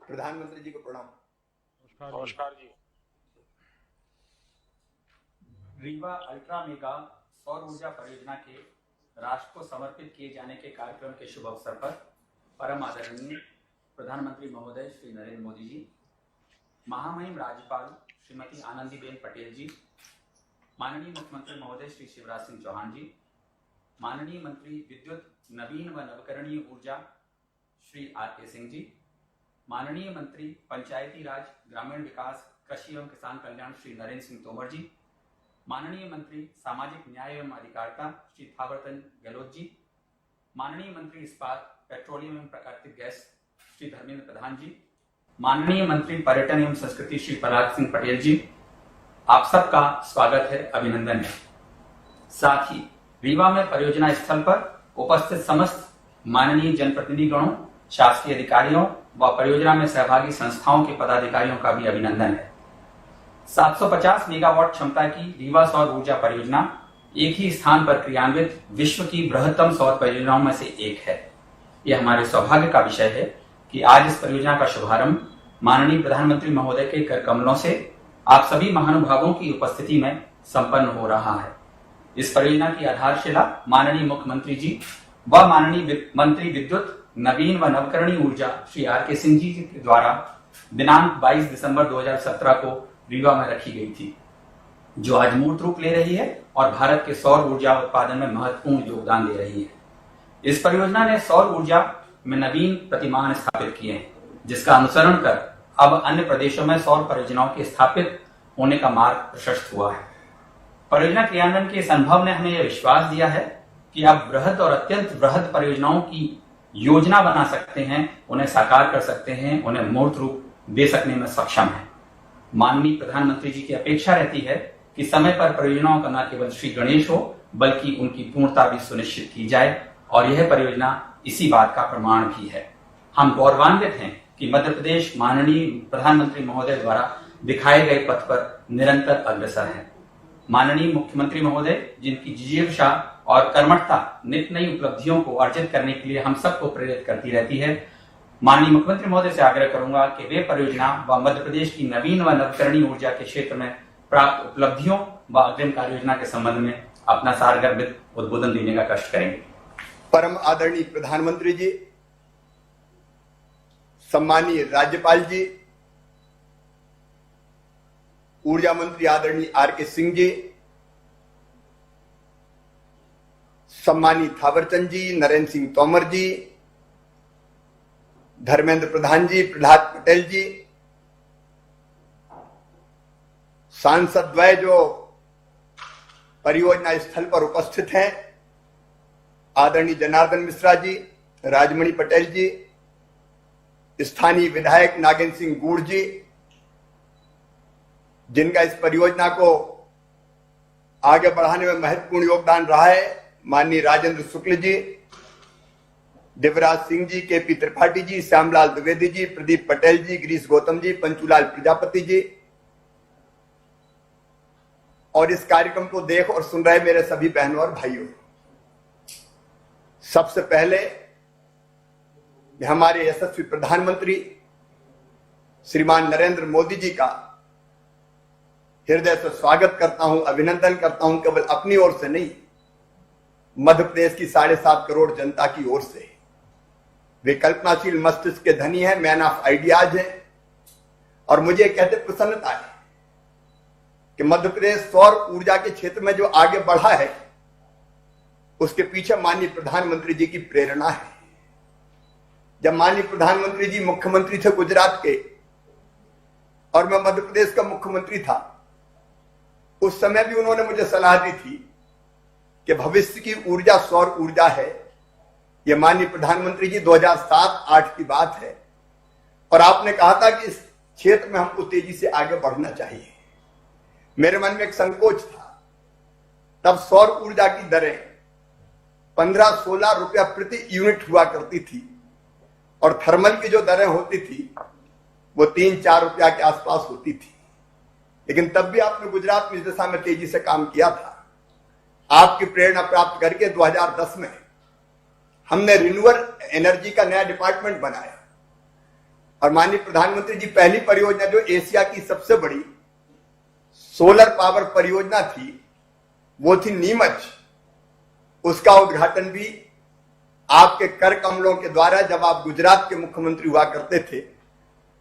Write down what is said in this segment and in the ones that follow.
प्रधानमंत्री जी को प्रणाम। नमस्कार जी। रीवा अल्ट्रा मेगा सौर ऊर्जा परियोजना के राष्ट्र को समर्पित किए जाने के कार्यक्रम के शुभ अवसर पर परम आदरणीय प्रधानमंत्री महोदय श्री नरेंद्र मोदी जी, महामहिम राज्यपाल श्रीमती आनंदीबेन पटेल जी, माननीय मुख्यमंत्री महोदय श्री शिवराज सिंह चौहान जी, माननीय मंत्री विद्युत नवीन व नवकरणीय ऊर्जा श्री आर.के. सिंह जी, माननीय मंत्री पंचायती राज ग्रामीण विकास कृषि एवं किसान कल्याण श्री नरेंद्र सिंह तोमर जी, माननीय मंत्री सामाजिक न्याय एवं अधिकारिता श्री थावरचंद गहलोत जी, माननीय मंत्री इस्पात पेट्रोलियम एवं प्राकृतिक गैस श्री धर्मेंद्र प्रधान जी, माननीय मंत्री पर्यटन एवं संस्कृति श्री प्रहलाद सिंह पटेल जी, आप सबका स्वागत है, अभिनंदन है। साथ ही रीवा में परियोजना स्थल पर उपस्थित समस्त माननीय जनप्रतिनिधिगणों, शासकीय अधिकारियों व परियोजना में सहभागी संस्थाओं के पदाधिकारियों का भी अभिनंदन है। 750 मेगावाट क्षमता की रीवा सौर ऊर्जा परियोजना एक ही स्थान पर क्रियान्वित विश्व की बृहत्तम सौर परियोजनाओं में से एक है। यह हमारे सौभाग्य का विषय है कि आज इस परियोजना का शुभारंभ माननीय प्रधानमंत्री महोदय के कर कमलों से आप सभी महानुभावों की उपस्थिति में संपन्न हो रहा है। इस परियोजना की आधारशिला माननीय मुख्यमंत्री जी व माननीय मंत्री विद्युत नवीन व नवकरणीय ऊर्जा श्री आर.के. सिंह जी के द्वारा दिनांक 22 दिसंबर 2017 को रीवा में रखी गई थी, जो आज मूर्त रूप ले रही है और भारत के सौर ऊर्जा उत्पादन में महत्वपूर्ण योगदान दे रही है। इस परियोजना ने सौर ऊर्जा में नवीन प्रतिमान स्थापित किए हैं, जिसका अनुसरण कर अब अन्य प्रदेशों में सौर परियोजनाओं के स्थापित होने का मार्ग प्रशस्त हुआ है। परियोजना क्रियान्वयन के इस अनुभव ने हमें यह विश्वास दिया है कि आप बृहद और अत्यंत बृहद परियोजनाओं की योजना बना सकते हैं, उन्हें साकार कर सकते हैं, उन्हें मूर्त रूप दे सकने में सक्षम है। माननीय प्रधानमंत्री जी की अपेक्षा रहती है कि समय पर परियोजनाओं का न केवल श्री गणेश हो, बल्कि उनकी पूर्णता भी सुनिश्चित की जाए, और यह परियोजना इसी बात का प्रमाण भी है। हम गौरवान्वित हैं कि मध्य प्रदेश माननीय प्रधानमंत्री महोदय द्वारा दिखाए गए पथ पर निरंतर अग्रसर है। माननीय मुख्यमंत्री महोदय, जिनकी जिजीविषा और कर्मठता नित नई उपलब्धियों को अर्जित करने के लिए हम सबको प्रेरित करती रहती है, माननीय मुख्यमंत्री महोदय से आग्रह करूंगा कि वे परियोजना व मध्य प्रदेश की नवीन व नवकरणीय ऊर्जा के क्षेत्र में प्राप्त उपलब्धियों व अग्रिम कार्य योजना के संबंध में अपना सारगर्भित उद्बोधन देने का कष्ट करेंगे। परम आदरणीय प्रधानमंत्री जी, सम्मानीय राज्यपाल जी, ऊर्जा मंत्री आदरणीय आर.के. सिंह जी, सम्मानीय थावरचंद जी, नरेंद्र सिंह तोमर जी, धर्मेंद्र प्रधान जी, प्रहलाद पटेल जी, सांसद द्वय जो परियोजना स्थल पर उपस्थित हैं, आदरणीय जनार्दन मिश्रा जी, राजमणि पटेल जी, स्थानीय विधायक नागेंद्र सिंह गूढ़ जी, जिनका इस परियोजना को आगे बढ़ाने में महत्वपूर्ण योगदान रहा है, माननीय राजेंद्र शुक्ल जी, दिवराज सिंह जी, के.पी. त्रिपाठी जी, श्यामलाल द्विवेदी जी, प्रदीप पटेल जी, गिरीश गौतम जी, पंचूलाल प्रजापति जी, और इस कार्यक्रम को देख और सुन रहे मेरे सभी बहनों और भाइयों, सबसे पहले हमारे यशस्वी प्रधानमंत्री श्रीमान नरेंद्र मोदी जी का हृदय से स्वागत करता हूं, अभिनंदन करता हूं, केवल अपनी ओर से नहीं, मध्य प्रदेश की 7.5 करोड़ जनता की ओर से। वे कल्पनाशील मस्तिष्क के धनी हैं, मैन ऑफ आइडियाज हैं, और मुझे कहते प्रसन्नता है कि मध्य प्रदेश सौर ऊर्जा के क्षेत्र में जो आगे बढ़ा है, उसके पीछे माननीय प्रधानमंत्री जी की प्रेरणा है। जब माननीय प्रधानमंत्री जी मुख्यमंत्री थे गुजरात के और मैं मध्य प्रदेश का मुख्यमंत्री था, उस समय भी उन्होंने मुझे सलाह दी थी कि भविष्य की ऊर्जा सौर ऊर्जा है। यह माननीय प्रधानमंत्री जी 2007-8 की बात है, और आपने कहा था कि इस क्षेत्र में हमको तेजी से आगे बढ़ना चाहिए। मेरे मन में एक संकोच था, तब सौर ऊर्जा की दरें 15-16 रुपया प्रति यूनिट हुआ करती थी, और थर्मल की जो दरें होती थी वो 3-4 रुपया के आसपास होती थी। लेकिन तब भी आपने गुजरात में इस दिशा में तेजी से काम किया था। आपकी प्रेरणा प्राप्त करके 2010 में हमने रिन्यूएबल एनर्जी का नया डिपार्टमेंट बनाया, और माननीय प्रधानमंत्री जी, पहली परियोजना जो एशिया की सबसे बड़ी सोलर पावर परियोजना थी वो थी नीमच। उसका उद्घाटन भी आपके कर कमलों के द्वारा, जब आप गुजरात के मुख्यमंत्री हुआ करते थे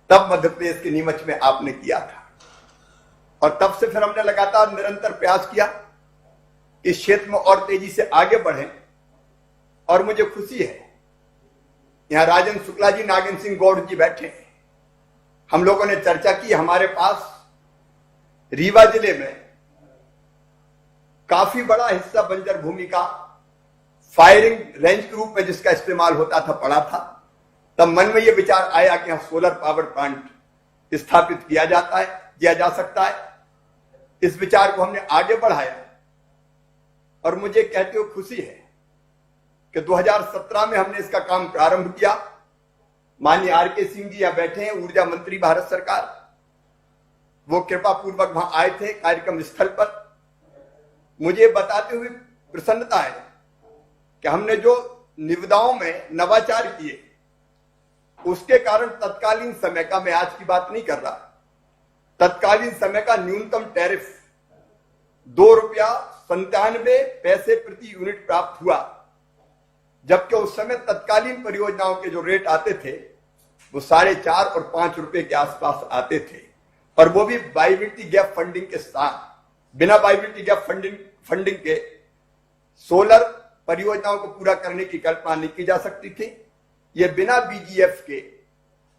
तब मध्य प्रदेश के नीमच में आपने किया था। और तब से फिर हमने लगातार निरंतर प्रयास किया इस क्षेत्र में और तेजी से आगे बढ़े। और मुझे खुशी है यहां राजन शुक्ला जी, नागेंद्र सिंह गौड़ जी बैठे हैं। हम लोगों ने चर्चा की, हमारे पास रीवा जिले में काफी बड़ा हिस्सा बंजर भूमि का फायरिंग रेंज के रूप में जिसका इस्तेमाल होता था पड़ा था। तब मन में यह विचार आया कि यहां सोलर पावर प्लांट स्थापित किया जा सकता है। इस विचार को हमने आगे बढ़ाया और मुझे कहते हुए खुशी है कि 2017 में हमने इसका काम प्रारंभ किया। माननीय आर.के. सिंह जी यहां बैठे हैं, ऊर्जा मंत्री भारत सरकार। वो कृपा पूर्वक वहां आए थे कार्यक्रम स्थल पर। मुझे बताते हुए प्रसन्नता है कि हमने जो निविदाओं में नवाचार किए उसके कारण तत्कालीन समय का, मैं आज की बात नहीं कर रहा, तत्कालीन समय का न्यूनतम टैरिफ ₹2.97 प्रति यूनिट प्राप्त हुआ, जबकि उस समय तत्कालीन परियोजनाओं के जो रेट आते थे वो ₹4.5 और ₹5 के आसपास आते थे। और वो भी वायबिलिटी गैप फंडिंग के साथ। बिना वायबिलिटी गैप फंडिंग के सोलर परियोजनाओं को पूरा करने की कल्पना नहीं की जा सकती थी। ये बिना बीजीएफ के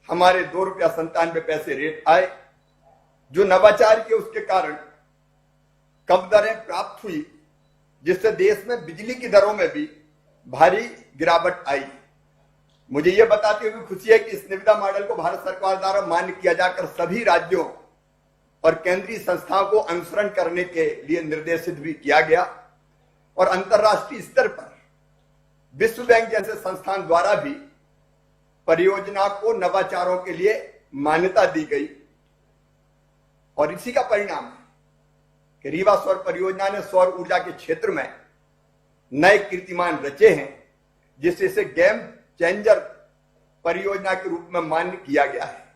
हमारे ₹2.97 रेट आए। जो नवाचार के उसके कारण कम दरें प्राप्त हुई, जिससे देश में बिजली की दरों में भी भारी गिरावट आई। मुझे यह बताते हुए खुशी है कि इस निविदा मॉडल को भारत सरकार द्वारा मान्य किया जाकर सभी राज्यों और केंद्रीय संस्थाओं को अनुसरण करने के लिए निर्देशित भी किया गया। और अंतर्राष्ट्रीय स्तर पर विश्व बैंक जैसे संस्थान द्वारा भी परियोजना को नवाचारों के लिए मान्यता दी गई। और इसी का परिणाम है कि रीवा सौर परियोजना ने सौर ऊर्जा के क्षेत्र में नए कीर्तिमान रचे हैं, जिससे इसे गेम चेंजर परियोजना के रूप में मान्य किया गया है।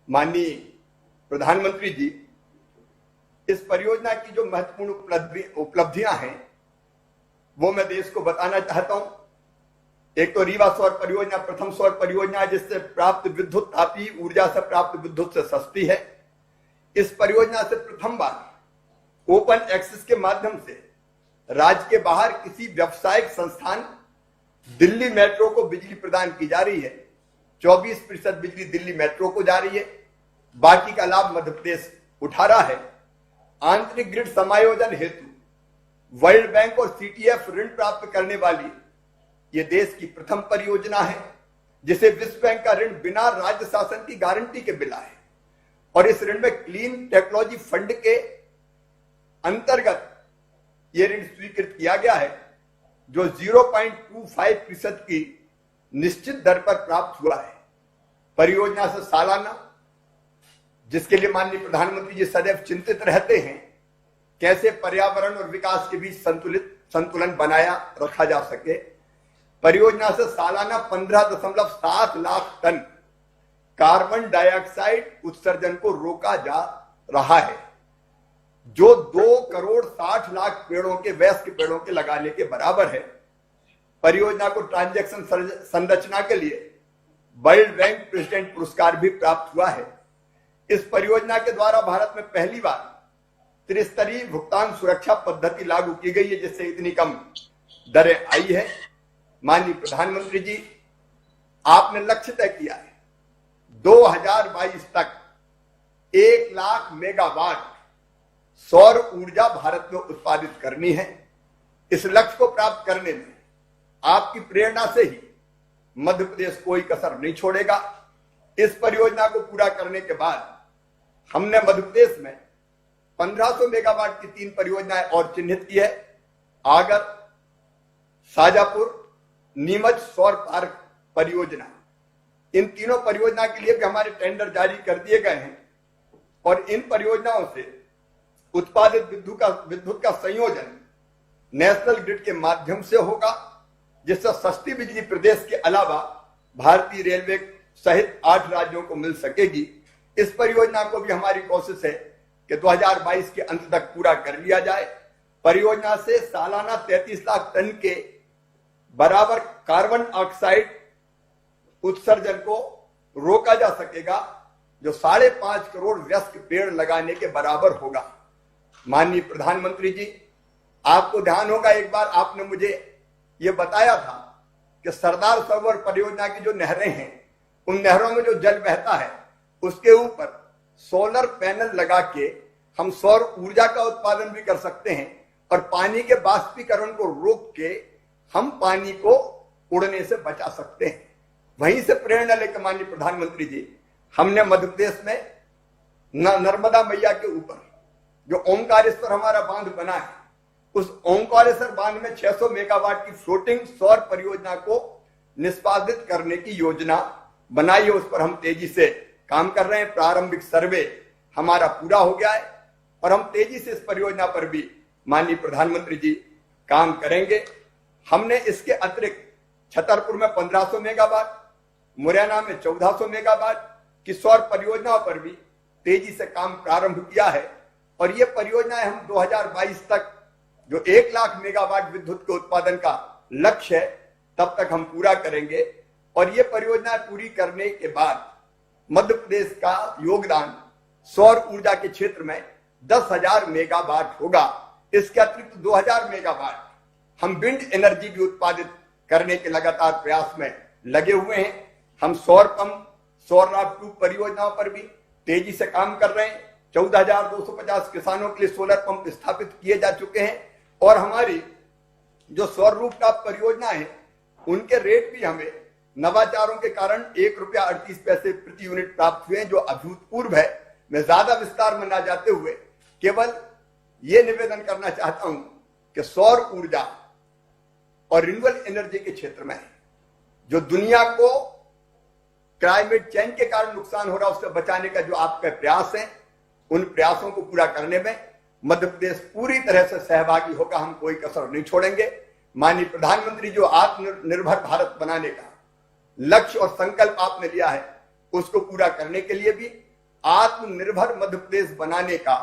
माननीय प्रधानमंत्री जी, इस परियोजना की जो महत्वपूर्ण उपलब्धियां हैं वो मैं देश को बताना चाहता हूं। एक तो रीवा सौर परियोजना प्रथम सौर परियोजना जिससे प्राप्त विद्युत तापीय ऊर्जा से प्राप्त विद्युत से सस्ती है। इस परियोजना से प्रथम बार ओपन एक्सेस के माध्यम से राज्य के बाहर किसी व्यावसायिक संस्थान दिल्ली मेट्रो को बिजली प्रदान की जा रही है। 24% बिजली दिल्ली मेट्रो को जा रही है, बाकी का लाभ मध्य प्रदेश उठा रहा है। आंतरिक ग्रिड समायोजन हेतु वर्ल्ड बैंक और सीटीएफ ऋण प्राप्त करने वाली यह देश की प्रथम परियोजना है, जिसे विश्व बैंक का ऋण बिना राज्य शासन की गारंटी के मिला है। और इस ऋण में क्लीन टेक्नोलॉजी फंड के अंतर्गत यह ऋण स्वीकृत किया गया है, जो 0.25% की निश्चित दर पर प्राप्त हुआ है। परियोजना से सालाना, जिसके लिए माननीय प्रधानमंत्री जी सदैव चिंतित रहते हैं, कैसे पर्यावरण और विकास के बीच संतुलन बनाया रखा जा सके, परियोजना से सालाना 15.7 लाख टन कार्बन डाइऑक्साइड उत्सर्जन को रोका जा रहा है, जो 2.60 करोड़ पेड़ों के वयस्क पेड़ों के लगाने के बराबर है। परियोजना को ट्रांजैक्शन संरचना के लिए वर्ल्ड बैंक प्रेसिडेंट पुरस्कार भी प्राप्त हुआ है। इस परियोजना के द्वारा भारत में पहली बार त्रिस्तरीय भुगतान सुरक्षा पद्धति लागू की गई है, जिससे इतनी कम दरें आई है। माननीय प्रधानमंत्री जी, आपने लक्ष्य तय किया है 2022 तक 1 लाख मेगावाट सौर ऊर्जा भारत में उत्पादित करनी है। इस लक्ष्य को प्राप्त करने में आपकी प्रेरणा से ही मध्य प्रदेश कोई कसर नहीं छोड़ेगा। इस परियोजना को पूरा करने के बाद हमने मध्य प्रदेश में 1500 मेगावाट की 3 परियोजनाएं और चिन्हित की है। आगर, शाजापुर, नीमच सौर पार्क परियोजना, इन तीनों परियोजना के लिए भी हमारे टेंडर जारी कर दिए गए हैं। और इन परियोजनाओं से उत्पादित विद्युत का संयोजन नेशनल ग्रिड के माध्यम से होगा, जिससे सस्ती बिजली प्रदेश के अलावा भारतीय रेलवे सहित 8 राज्यों को मिल सकेगी। इस परियोजना को भी हमारी कोशिश है कि 2022 के अंत तक पूरा कर लिया जाए। परियोजना से सालाना 33 लाख टन के बराबर कार्बन ऑक्साइड उत्सर्जन को रोका जा सकेगा, जो 5.5 करोड़ वयस्क पेड़ लगाने के बराबर होगा। माननीय प्रधानमंत्री जी, आपको ध्यान होगा एक बार आपने मुझे यह बताया था कि सरदार सरोवर परियोजना की जो नहरें हैं, उन नहरों में जो जल बहता है उसके ऊपर सोलर पैनल लगा के हम सौर ऊर्जा का उत्पादन भी कर सकते हैं और पानी के बाष्पीकरण को रोक के हम पानी को उड़ने से बचा सकते हैं। वहीं से प्रेरणा लेकर माननीय प्रधानमंत्री जी, हमने मध्य प्रदेश में नर्मदा मैया के ऊपर जो ओंकारेश्वर हमारा बांध बना है, उस ओंकारेश्वर बांध में 600 मेगावाट की फ्लोटिंग सौर परियोजना को निष्पादित करने की योजना बनाई है। उस पर हम तेजी से काम कर रहे हैं। प्रारंभिक सर्वे हमारा पूरा हो गया है और हम तेजी से इस परियोजना पर भी माननीय प्रधानमंत्री जी काम करेंगे। हमने इसके अतिरिक्त छतरपुर में 1500 मेगावाट, मुरैना में 1400 मेगावाट की सौर परियोजनाओं पर भी तेजी से काम प्रारंभ किया है और ये परियोजनाएं हम 2022 तक जो 1 लाख मेगावाट विद्युत के उत्पादन का लक्ष्य है तब तक हम पूरा करेंगे। और ये परियोजनाएं पूरी करने के बाद मध्य प्रदेश का योगदान सौर ऊर्जा के क्षेत्र में 10,000 मेगावाट होगा। इसके अतिरिक्त 2,000 मेगावाट हम विंड एनर्जी भी उत्पादित करने के लगातार प्रयास में लगे हुए हैं। हम सौर पंप, सौर राफ्ट ट्यूब परियोजनाओं पर भी तेजी से काम कर रहे हैं। 14,250 किसानों के लिए सोलर पंप स्थापित किए जा चुके हैं और हमारी जो सौर रूफटॉप परियोजना है उनके रेट भी हमें नवाचारों के कारण ₹1.38 प्रति यूनिट प्राप्त हुए हैं, जो अभूतपूर्व है। मैं ज्यादा विस्तार में ना जाते हुए केवल यह निवेदन करना चाहता हूं कि सौर ऊर्जा और रिन्यूएबल एनर्जी के क्षेत्र में जो दुनिया को क्लाइमेट चेंज के कारण नुकसान हो रहा है उससे बचाने का जो आपका प्रयास है, उन प्रयासों को पूरा करने में मध्य प्रदेश पूरी तरह से सहभागी होगा। हम कोई कसर नहीं छोड़ेंगे। माननीय प्रधानमंत्री जो आत्मनिर्भर भारत बनाने का लक्ष्य और संकल्प आपने लिया है, उसको पूरा करने के लिए भी आत्मनिर्भर मध्य प्रदेश बनाने का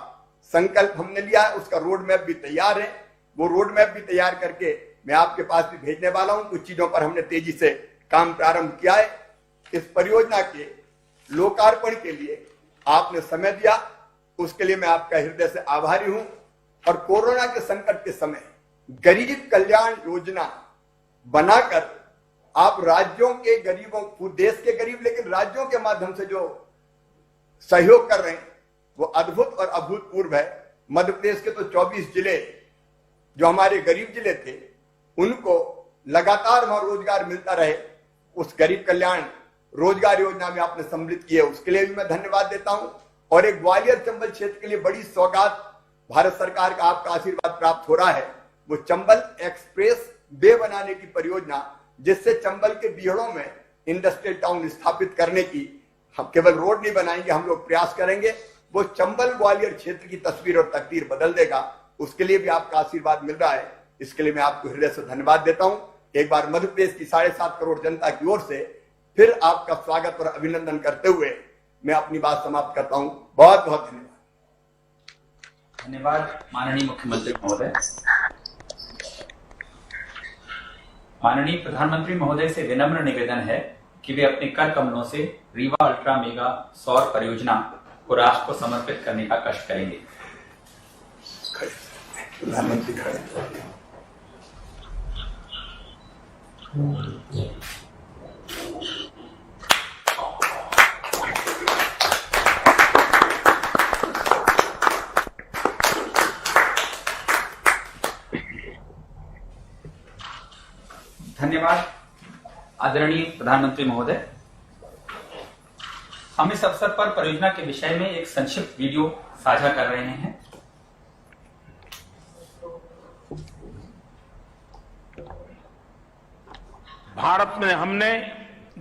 संकल्प हमने लिया है। उसका रोड मैप भी तैयार है। वो रोड मैप भी तैयार करके मैं आपके पास भी भेजने वाला हूं। कुछ चीजों पर हमने तेजी से काम प्रारंभ किया है। इस परियोजना के लोकार्पण के लिए आपने समय दिया, उसके लिए मैं आपका हृदय से आभारी हूं। और कोरोना के संकट के समय गरीब कल्याण योजना बनाकर आप राज्यों के गरीबों, देश के गरीब लेकिन राज्यों के माध्यम से जो सहयोग कर रहे हैं वो अद्भुत और अभूतपूर्व है। मध्य प्रदेश के तो 24 जिले जो हमारे गरीब जिले थे उनको लगातार वहां रोजगार मिलता रहे। उस गरीब कल्याण रोजगार योजना में आपने सम्मिलित किया, उसके लिए भी मैं धन्यवाद देता हूं। और एक ग्वालियर चंबल क्षेत्र के लिए बड़ी सौगात भारत सरकार का आपका आशीर्वाद प्राप्त हो रहा है। वो चंबल एक्सप्रेस वे बनाने की परियोजना, जिससे चंबल के बीहड़ों में इंडस्ट्रियल टाउन स्थापित करने की, हम केवल रोड नहीं बनाएंगे, हम लोग प्रयास करेंगे। वो चंबल ग्वालियर क्षेत्र की तस्वीर और तकदीर बदल देगा। उसके लिए भी आपका आशीर्वाद मिल रहा है, इसके लिए मैं आपको हृदय से धन्यवाद देता हूं। एक बार मध्य प्रदेश की 7.5 करोड़ जनता की ओर से फिर आपका स्वागत और अभिनंदन करते हुए मैं अपनी बात समाप्त करता हूं। बहुत बहुत धन्यवाद। धन्यवाद माननीय मुख्यमंत्री महोदय। माननीय प्रधानमंत्री महोदय से विनम्र निवेदन है कि वे अपने कर कमलों से रीवा अल्ट्रा मेगा सौर परियोजना को राष्ट्र को समर्पित करने का कष्ट करेंगे। प्रधानमंत्री खड़े। धन्यवाद आदरणीय प्रधानमंत्री महोदय। हम इस अवसर पर परियोजना के विषय में एक संक्षिप्त वीडियो साझा कर रहे हैं। भारत में हमने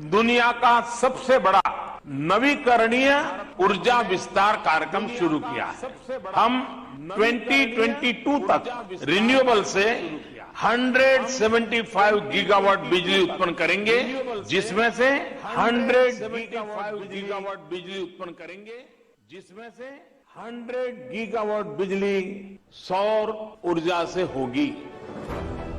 दुनिया का सबसे बड़ा नवीकरणीय ऊर्जा विस्तार कार्यक्रम शुरू किया है। हम 2022 तक रिन्यूएबल से 175 गीगावाट बिजली उत्पन्न करेंगे, जिसमें से 100 गीगावाट बिजली उत्पन्न करेंगे, जिसमें से 100 गीगावाट बिजली सौर ऊर्जा से होगी।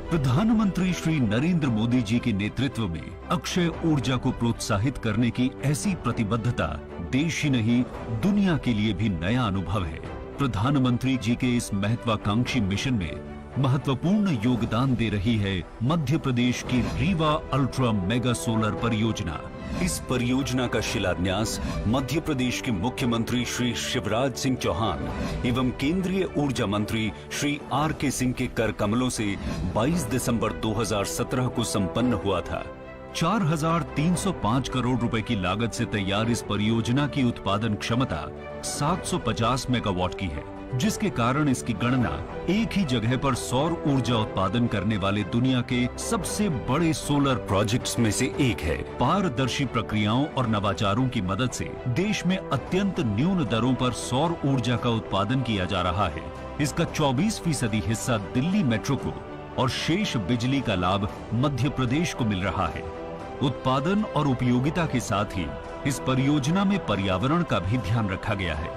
प्रधानमंत्री श्री नरेंद्र मोदी जी के नेतृत्व में अक्षय ऊर्जा को प्रोत्साहित करने की ऐसी प्रतिबद्धता देश ही नहीं दुनिया के लिए भी नया अनुभव है। प्रधानमंत्री जी के इस महत्वाकांक्षी मिशन में महत्वपूर्ण योगदान दे रही है मध्य प्रदेश की रीवा अल्ट्रा मेगा सोलर परियोजना। इस परियोजना का शिलान्यास मध्य प्रदेश के मुख्यमंत्री श्री शिवराज सिंह चौहान एवं केंद्रीय ऊर्जा मंत्री श्री R.K. सिंह के कर कमलों से 22 दिसंबर 2017 को संपन्न हुआ था। 4,305 करोड़ रुपए की लागत से तैयार इस परियोजना की उत्पादन क्षमता 750 मेगावाट की है, जिसके कारण इसकी गणना एक ही जगह पर सौर ऊर्जा उत्पादन करने वाले दुनिया के सबसे बड़े सोलर प्रोजेक्ट्स में से एक है। पारदर्शी प्रक्रियाओं और नवाचारों की मदद से देश में अत्यंत न्यून दरों पर सौर ऊर्जा का उत्पादन किया जा रहा है। इसका 24% हिस्सा दिल्ली मेट्रो को और शेष बिजली का लाभ मध्य प्रदेश को मिल रहा है। उत्पादन और उपयोगिता के साथ ही इस परियोजना में पर्यावरण का भी ध्यान रखा गया है।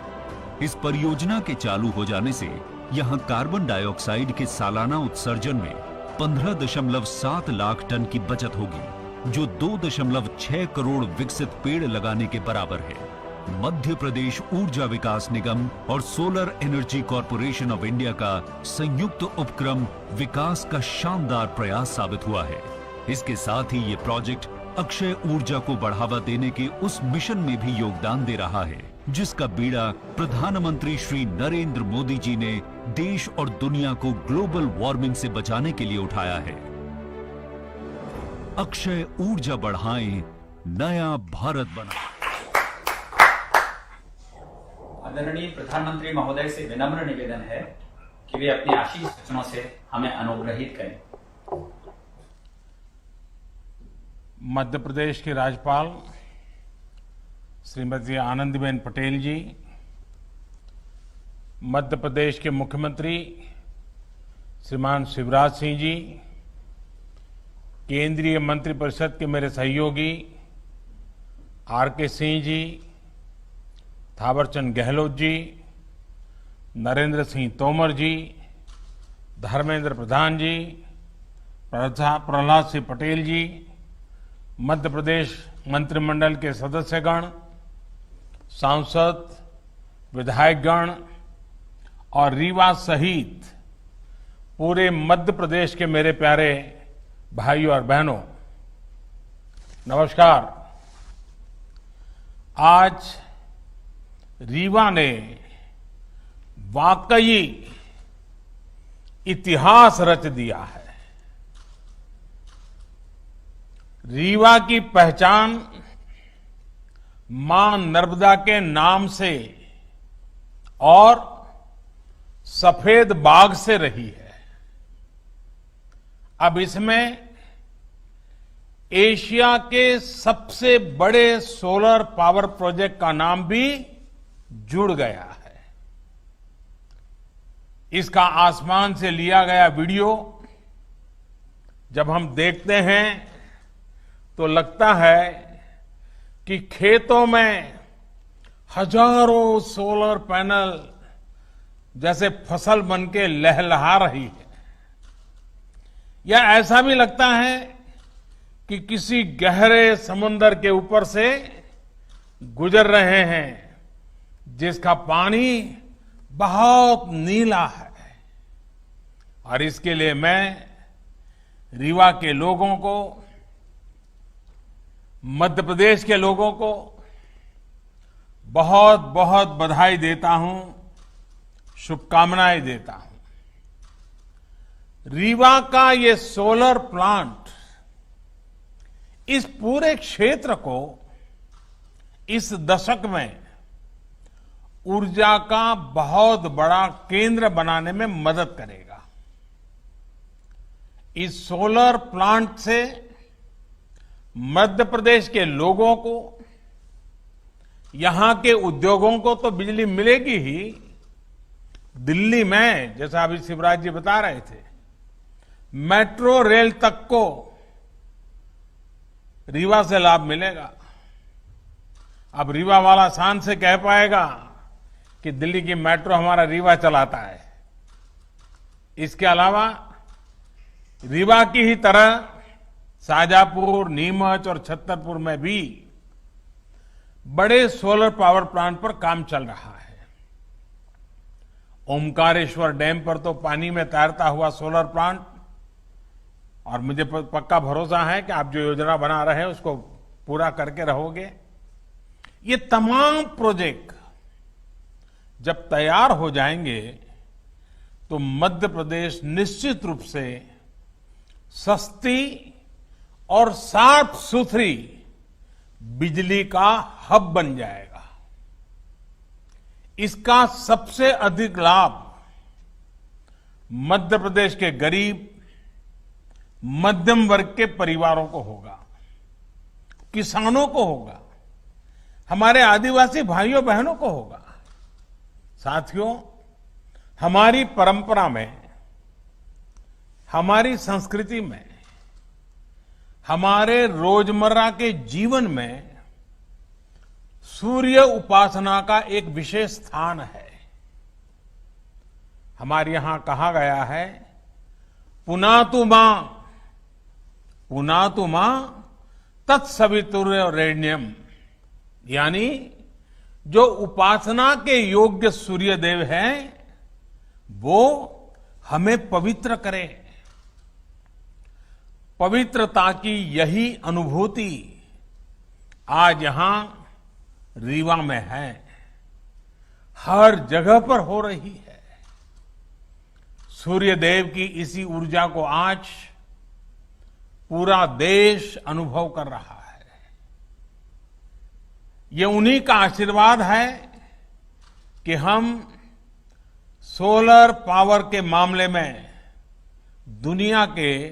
इस परियोजना के चालू हो जाने से यहां कार्बन डाइऑक्साइड के सालाना उत्सर्जन में 15.7 लाख टन की बचत होगी, जो 2.6 करोड़ विकसित पेड़ लगाने के बराबर है। मध्य प्रदेश ऊर्जा विकास निगम और solar energy corporation of India का संयुक्त उपक्रम विकास का शानदार प्रयास साबित हुआ है। इसके साथ ही ये प्रोजेक्ट अक्षय ऊर्जा को बढ़ावा देने के उस मिशन में भी योगदान दे रहा है, जिसका बीड़ा प्रधानमंत्री श्री नरेंद्र मोदी जी ने देश और दुनिया को ग्लोबल वार्मिंग से बचाने के लिए उठाया है। अक्षय ऊर्जा बढ़ाएं, नया भारत बनाएं। आदरणीय प्रधानमंत्री महोदय से विनम्र निवेदन है कि वे अपने आशीष वचनों से हमें अनुग्रहित करें। मध्य प्रदेश की राज्यपाल श्रीमती आनंदीबेन पटेल जी, मध्य प्रदेश के मुख्यमंत्री श्रीमान शिवराज सिंह जी, केंद्रीय मंत्रिपरिषद के मेरे सहयोगी R.K. सिंह जी, थावरचंद गहलोत जी, नरेंद्र सिंह तोमर जी, धर्मेंद्र प्रधान जी, प्रहलाद सिंह पटेल जी, मध्य प्रदेश मंत्रिमंडल के सदस्यगण, सांसद, विधायकगण और रीवा सहित पूरे मध्य प्रदेश के मेरे प्यारे भाइयों और बहनों, नमस्कार। आज रीवा ने वाकई इतिहास रच दिया है। रीवा की पहचान मां नर्मदा के नाम से और सफेद बाग से रही है। अब इसमें एशिया के सबसे बड़े सोलर पावर प्रोजेक्ट का नाम भी जुड़ गया है। इसका आसमान से लिया गया वीडियो जब हम देखते हैं तो लगता है कि खेतों में हजारों सोलर पैनल जैसे फसल बनके लहलहा रही है, या ऐसा भी लगता है कि किसी गहरे समुद्र के ऊपर से गुजर रहे हैं, जिसका पानी बहुत नीला है। और इसके लिए मैं रीवा के लोगों को, मध्य प्रदेश के लोगों को बहुत बहुत बधाई देता हूं, शुभकामनाएं देता हूं। रीवा का ये सोलर प्लांट इस पूरे क्षेत्र को इस दशक में ऊर्जा का बहुत बड़ा केंद्र बनाने में मदद करेगा। इस सोलर प्लांट से मध्य प्रदेश के लोगों को, यहां के उद्योगों को तो बिजली मिलेगी ही, दिल्ली में, जैसा अभी शिवराज जी बता रहे थे, मेट्रो रेल तक को रीवा से लाभ मिलेगा। अब रीवा वाला शान से कह पाएगा कि दिल्ली की मेट्रो हमारा रीवा चलाता है। इसके अलावा रीवा की ही तरह शाजापुर, नीमच और छतरपुर में भी बड़े सोलर पावर प्लांट पर काम चल रहा है। ओमकारेश्वर डैम पर तो पानी में तैरता हुआ सोलर प्लांट, और मुझे पक्का भरोसा है कि आप जो योजना बना रहे हैं उसको पूरा करके रहोगे। ये तमाम प्रोजेक्ट जब तैयार हो जाएंगे तो मध्य प्रदेश निश्चित रूप से सस्ती और साफ सुथरी बिजली का हब बन जाएगा। इसका सबसे अधिक लाभ मध्य प्रदेश के गरीब मध्यम वर्ग के परिवारों को होगा, किसानों को होगा, हमारे आदिवासी भाइयों बहनों को होगा। साथियों, हमारी परंपरा में, हमारी संस्कृति में, हमारे रोजमर्रा के जीवन में सूर्य उपासना का एक विशेष स्थान है। हमारे यहां कहा गया है, पुनातु मां तत्सवितुर्वरेण्यम, यानी जो उपासना के योग्य सूर्य देव हैं वो हमें पवित्र करे। पवित्रता की यही अनुभूति आज यहां रीवा में है, हर जगह पर हो रही है। सूर्य देव की इसी ऊर्जा को आज पूरा देश अनुभव कर रहा है। ये उन्हीं का आशीर्वाद है कि हम सोलर पावर के मामले में दुनिया के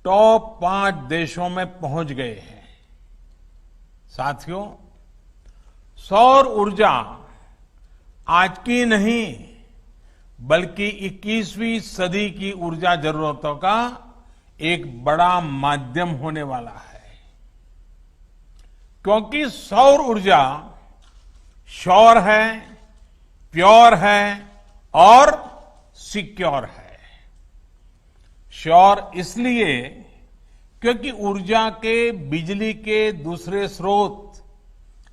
टॉप 5 देशों में पहुंच गए हैं। साथियों, सौर ऊर्जा आज की नहीं बल्कि 21वीं सदी की ऊर्जा जरूरतों का एक बड़ा माध्यम होने वाला है, क्योंकि सौर ऊर्जा श्योर है, प्योर है और सिक्योर है। श्योर इसलिए क्योंकि ऊर्जा के बिजली के दूसरे स्रोत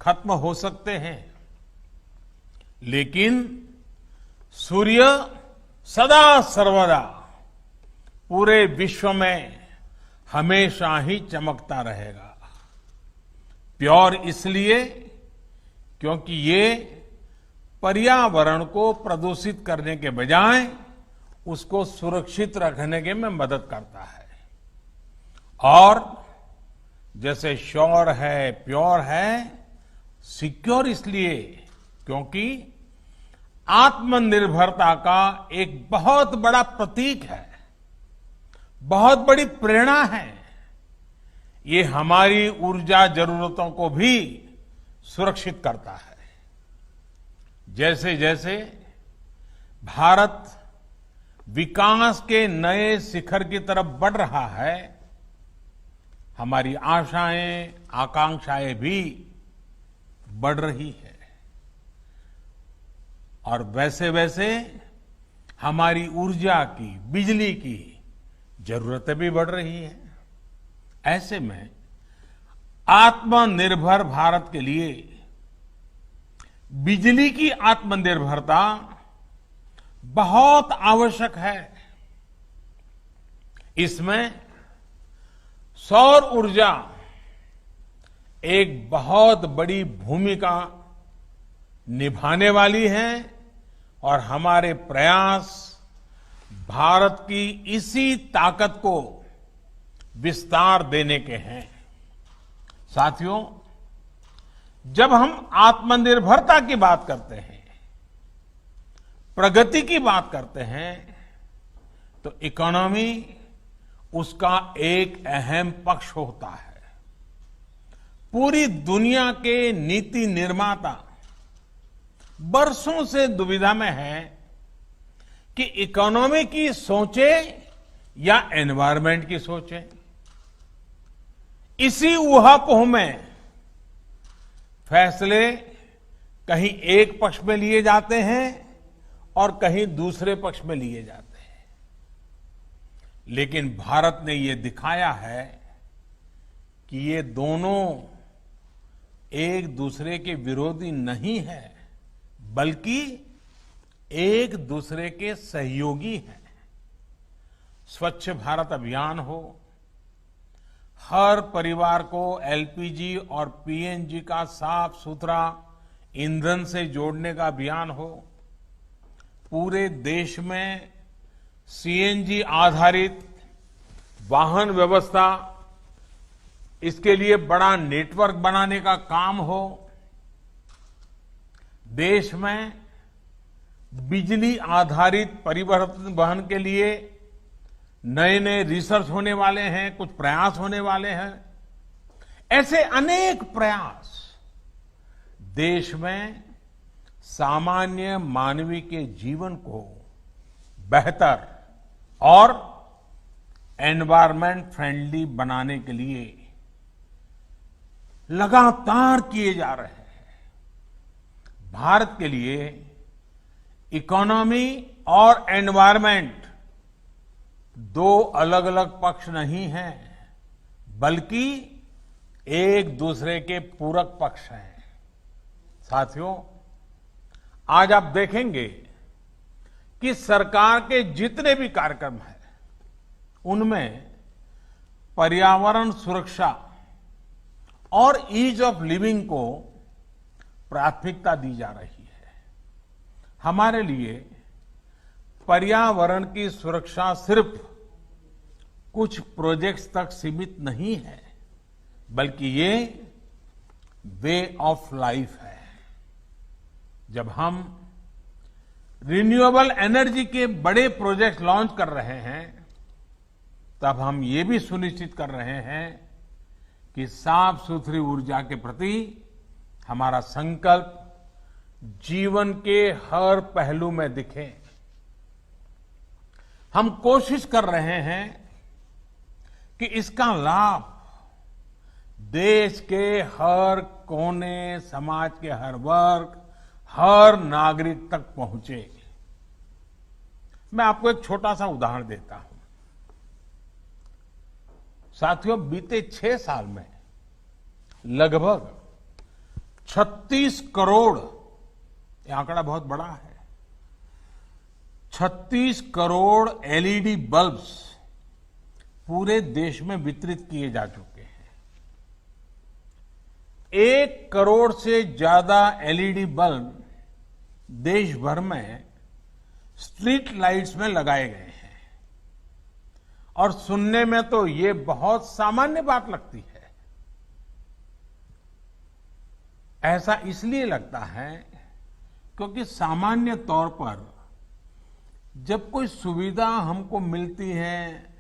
खत्म हो सकते हैं, लेकिन सूर्य सदा सर्वदा पूरे विश्व में हमेशा ही चमकता रहेगा। प्योर इसलिए क्योंकि ये पर्यावरण को प्रदूषित करने के बजाय उसको सुरक्षित रखने के में मदद करता है। और जैसे श्योर है, प्योर है, सिक्योर इसलिए क्योंकि आत्मनिर्भरता का एक बहुत बड़ा प्रतीक है, बहुत बड़ी प्रेरणा है। ये हमारी ऊर्जा जरूरतों को भी सुरक्षित करता है। जैसे जैसे भारत विकास के नए शिखर की तरफ बढ़ रहा है, हमारी आशाएं, आकांक्षाएं भी बढ़ रही है, और वैसे वैसे हमारी ऊर्जा की, बिजली की जरूरतें भी बढ़ रही है। ऐसे में आत्मनिर्भर भारत के लिए बिजली की आत्मनिर्भरता बहुत आवश्यक है। इसमें सौर ऊर्जा एक बहुत बड़ी भूमिका निभाने वाली है, और हमारे प्रयास भारत की इसी ताकत को विस्तार देने के हैं। साथियों, जब हम आत्मनिर्भरता की बात करते हैं, प्रगति की बात करते हैं, तो इकोनॉमी उसका एक अहम पक्ष होता है। पूरी दुनिया के नीति निर्माता बरसों से दुविधा में है कि इकोनॉमी की सोचे या एनवायरमेंट की सोचें। इसी ऊहापोह में फैसले कहीं एक पक्ष में लिए जाते हैं और कहीं दूसरे पक्ष में लिए जाते हैं। लेकिन भारत ने ये दिखाया है कि ये दोनों एक दूसरे के विरोधी नहीं है, बल्कि एक दूसरे के सहयोगी हैं। स्वच्छ भारत अभियान हो, हर परिवार को एलपीजी और पीएनजी का साफ सुथरा ईंधन से जोड़ने का अभियान हो, पूरे देश में सीएनजी आधारित वाहन व्यवस्था, इसके लिए बड़ा नेटवर्क बनाने का काम हो, देश में बिजली आधारित परिवहन के लिए नए नए रिसर्च होने वाले हैं, कुछ प्रयास होने वाले हैं। ऐसे अनेक प्रयास देश में सामान्य मानवीय के जीवन को बेहतर और एनवायरमेंट फ्रेंडली बनाने के लिए लगातार किए जा रहे हैं। भारत के लिए इकोनॉमी और एनवायरमेंट दो अलग अलग पक्ष नहीं हैं, बल्कि एक दूसरे के पूरक पक्ष हैं। साथियों, आज आप देखेंगे कि सरकार के जितने भी कार्यक्रम हैं, उनमें पर्यावरण सुरक्षा और ईज ऑफ लिविंग को प्राथमिकता दी जा रही है। हमारे लिए पर्यावरण की सुरक्षा सिर्फ कुछ प्रोजेक्ट्स तक सीमित नहीं है, बल्कि ये वे ऑफ लाइफ है। जब हम रिन्यूएबल एनर्जी के बड़े प्रोजेक्ट लॉन्च कर रहे हैं, तब हम ये भी सुनिश्चित कर रहे हैं कि साफ सुथरी ऊर्जा के प्रति हमारा संकल्प जीवन के हर पहलू में दिखे। हम कोशिश कर रहे हैं कि इसका लाभ देश के हर कोने, समाज के हर वर्ग, हर नागरिक तक पहुंचे। मैं आपको एक छोटा सा उदाहरण देता हूं। साथियों, बीते 6 साल में लगभग 36 करोड़, यह आंकड़ा बहुत बड़ा है, 36 करोड़ एलईडी बल्ब्स पूरे देश में वितरित किए जा चुके हैं। 1 करोड़ से ज्यादा एलईडी बल्ब देश भर में स्ट्रीट लाइट्स में लगाए गए हैं। और सुनने में तो ये बहुत सामान्य बात लगती है। ऐसा इसलिए लगता है क्योंकि सामान्य तौर पर जब कोई सुविधा हमको मिलती है,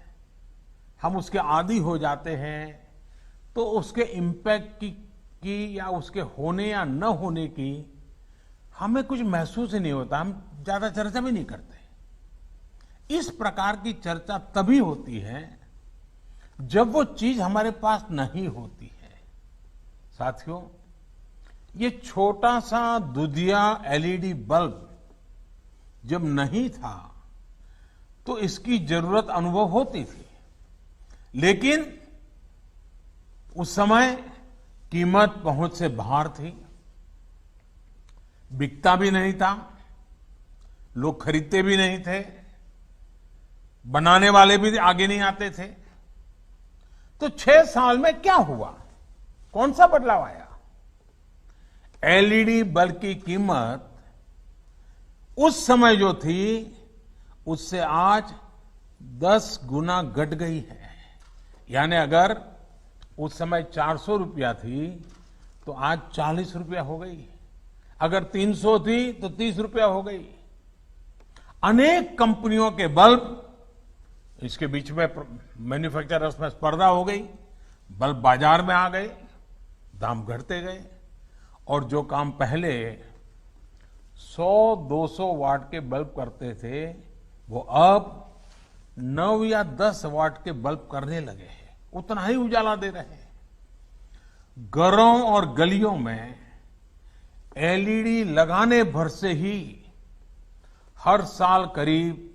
हम उसके आदी हो जाते हैं, तो उसके इम्पैक्ट की या उसके होने या न होने की हमें कुछ महसूस ही नहीं होता, हम ज्यादा चर्चा भी नहीं करते। इस प्रकार की चर्चा तभी होती है जब वो चीज हमारे पास नहीं होती है। साथियों, ये छोटा सा दुधिया एलईडी बल्ब जब नहीं था तो इसकी जरूरत अनुभव होती थी, लेकिन उस समय कीमत पहुंच से बाहर थी, बिकता भी नहीं था, लोग खरीदते भी नहीं थे, बनाने वाले भी आगे नहीं आते थे। तो 6 साल में क्या हुआ, कौन सा बदलाव आया? एलईडी बल्ब की कीमत उस समय जो थी उससे आज 10 गुना घट गई है। यानी अगर उस समय 400 रुपया थी तो आज 40 रुपया हो गई, अगर 300 थी तो 30 रुपया हो गई। अनेक कंपनियों के बल्ब, इसके बीच में मैन्युफैक्चरर्स में स्पर्धा हो गई, बल्ब बाजार में आ गए, दाम घटते गए, और जो काम पहले 100-200 वाट के बल्ब करते थे वो अब 9 या 10 वाट के बल्ब करने लगे हैं, उतना ही उजाला दे रहे हैं। घरों और गलियों में एलईडी लगाने भर से ही हर साल करीब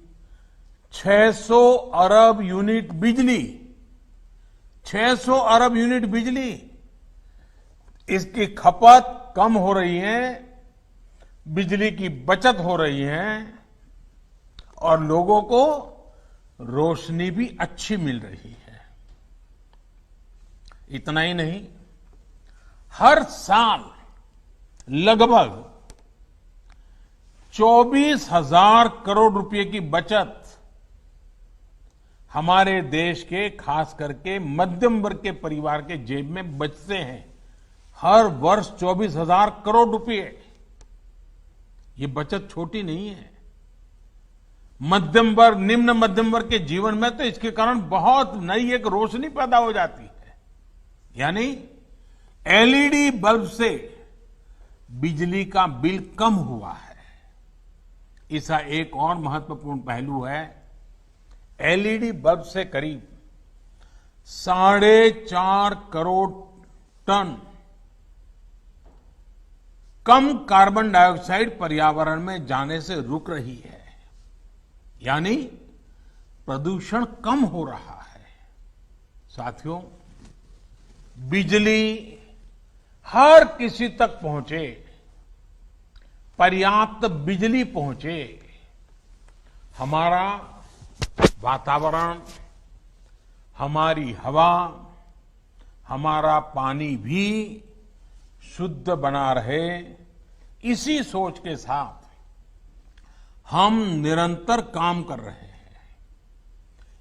600 अरब यूनिट बिजली, 600 अरब यूनिट बिजली, इसकी खपत कम हो रही है, बिजली की बचत हो रही है और लोगों को रोशनी भी अच्छी मिल रही है। इतना ही नहीं, हर साल लगभग 24,000 करोड़ रुपए की बचत हमारे देश के खास करके मध्यम वर्ग के परिवार के जेब में बचते हैं। हर वर्ष 24,000 करोड़ रुपए, ये बचत छोटी नहीं है। मध्यम वर्ग, निम्न मध्यम वर्ग के जीवन में तो इसके कारण बहुत नई एक रोशनी पैदा हो जाती है। यानी एलईडी बल्ब से बिजली का बिल कम हुआ है। इसका एक और महत्वपूर्ण पहलू है, एलईडी बल्ब से करीब 4.5 करोड़ टन कम कार्बन डाइऑक्साइड पर्यावरण में जाने से रुक रही है। यानी प्रदूषण कम हो रहा है। साथियों, बिजली हर किसी तक पहुंचे, पर्याप्त बिजली पहुंचे, हमारा वातावरण, हमारी हवा, हमारा पानी भी शुद्ध बना रहे, इसी सोच के साथ हम निरंतर काम कर रहे हैं।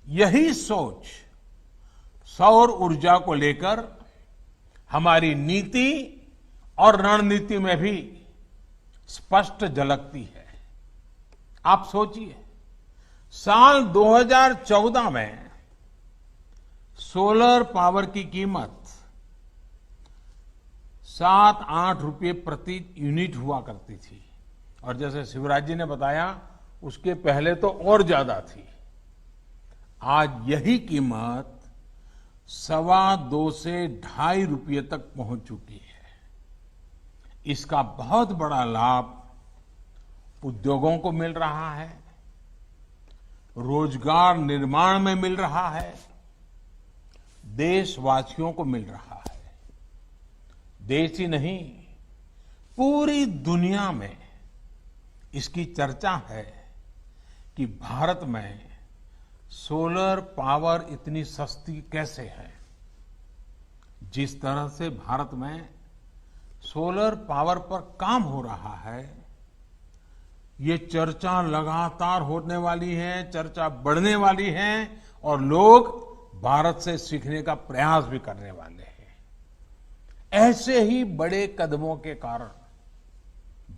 यही सोच सौर ऊर्जा को लेकर हमारी नीति और रणनीति में भी स्पष्ट झलकती है। आप सोचिए, साल 2014 में सोलर पावर की कीमत 7-8 रुपये प्रति यूनिट हुआ करती थी और जैसे शिवराज जी ने बताया, उसके पहले तो और ज्यादा थी। आज यही कीमत 2.25 से 2.5 रुपये तक पहुंच चुकी है। इसका बहुत बड़ा लाभ उद्योगों को मिल रहा है, रोजगार निर्माण में मिल रहा है, देशवासियों को मिल रहा है। देश ही नहीं, पूरी दुनिया में इसकी चर्चा है कि भारत में सोलर पावर इतनी सस्ती कैसे है। जिस तरह से भारत में सोलर पावर पर काम हो रहा है, ये चर्चा लगातार होने वाली है, चर्चा बढ़ने वाली है और लोग भारत से सीखने का प्रयास भी करने वाले हैं। ऐसे ही बड़े कदमों के कारण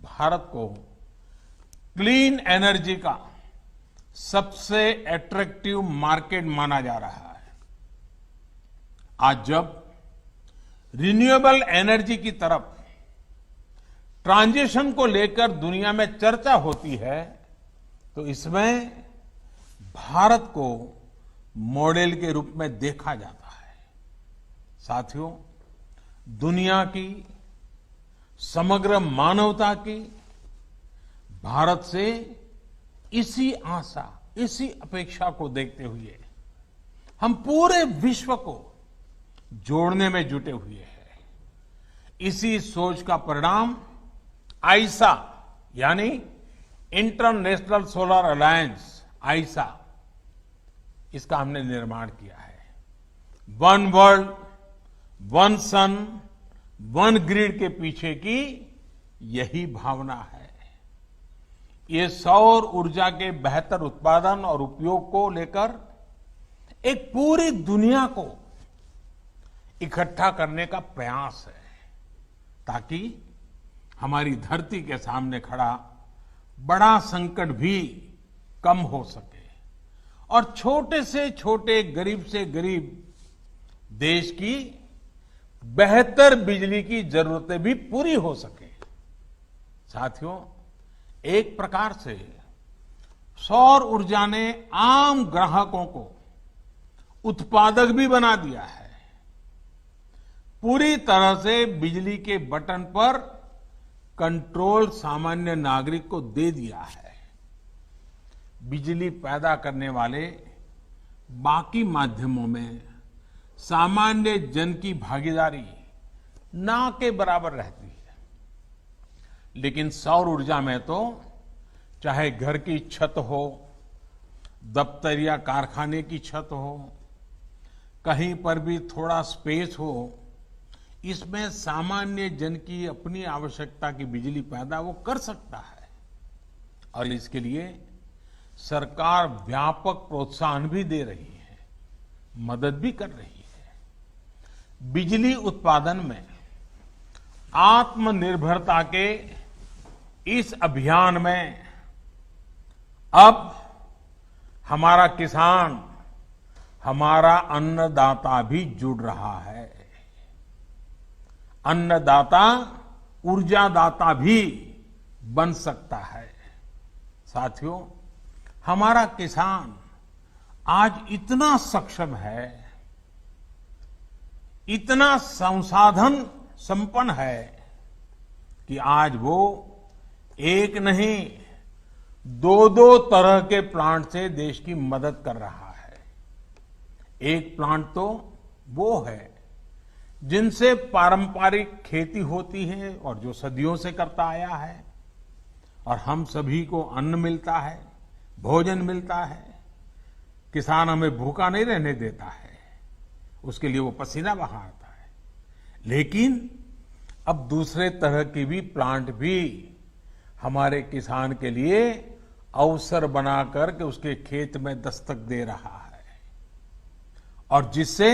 भारत को क्लीन एनर्जी का सबसे अट्रैक्टिव मार्केट माना जा रहा है। आज जब रिन्यूएबल एनर्जी की तरफ ट्रांजिशन को लेकर दुनिया में चर्चा होती है, तो इसमें भारत को मॉडल के रूप में देखा जाता है। साथियों, दुनिया की, समग्र मानवता की भारत से इसी आशा, इसी अपेक्षा को देखते हुए हम पूरे विश्व को जोड़ने में जुटे हुए हैं। इसी सोच का परिणाम आईसा यानी इंटरनेशनल सोलर अलायंस, आईसा, इसका हमने निर्माण किया है। वन वर्ल्ड, वन सन, वन ग्रिड के पीछे की यही भावना है। ये सौर ऊर्जा के बेहतर उत्पादन और उपयोग को लेकर एक पूरी दुनिया को इकट्ठा करने का प्रयास है, ताकि हमारी धरती के सामने खड़ा बड़ा संकट भी कम हो सके और छोटे से छोटे, गरीब से गरीब देश की बेहतर बिजली की जरूरतें भी पूरी हो सके। साथियों, एक प्रकार से सौर ऊर्जा ने आम ग्राहकों को उत्पादक भी बना दिया है। पूरी तरह से बिजली के बटन पर कंट्रोल सामान्य नागरिक को दे दिया है। बिजली पैदा करने वाले बाकी माध्यमों में सामान्य जन की भागीदारी ना के बराबर रहती है, लेकिन सौर ऊर्जा में तो चाहे घर की छत हो, दफ्तर या कारखाने की छत हो, कहीं पर भी थोड़ा स्पेस हो, इसमें सामान्य जन की अपनी आवश्यकता की बिजली पैदा वो कर सकता है। और इसके लिए सरकार व्यापक प्रोत्साहन भी दे रही है, मदद भी कर रही है। बिजली उत्पादन में आत्मनिर्भरता के इस अभियान में अब हमारा किसान, हमारा अन्नदाता भी जुड़ रहा है। अन्नदाता ऊर्जादाता भी बन सकता है। साथियों, हमारा किसान आज इतना सक्षम है, इतना संसाधन संपन्न है कि आज वो एक नहीं, दो तरह के प्लांट से देश की मदद कर रहा है। एक प्लांट तो वो है जिनसे पारंपरिक खेती होती है और जो सदियों से करता आया है, और हम सभी को अन्न मिलता है, भोजन मिलता है। किसान हमें भूखा नहीं रहने देता है, उसके लिए वो पसीना बहाता है। लेकिन अब दूसरे तरह के भी प्लांट भी हमारे किसान के लिए अवसर बनाकर के उसके खेत में दस्तक दे रहा है, और जिससे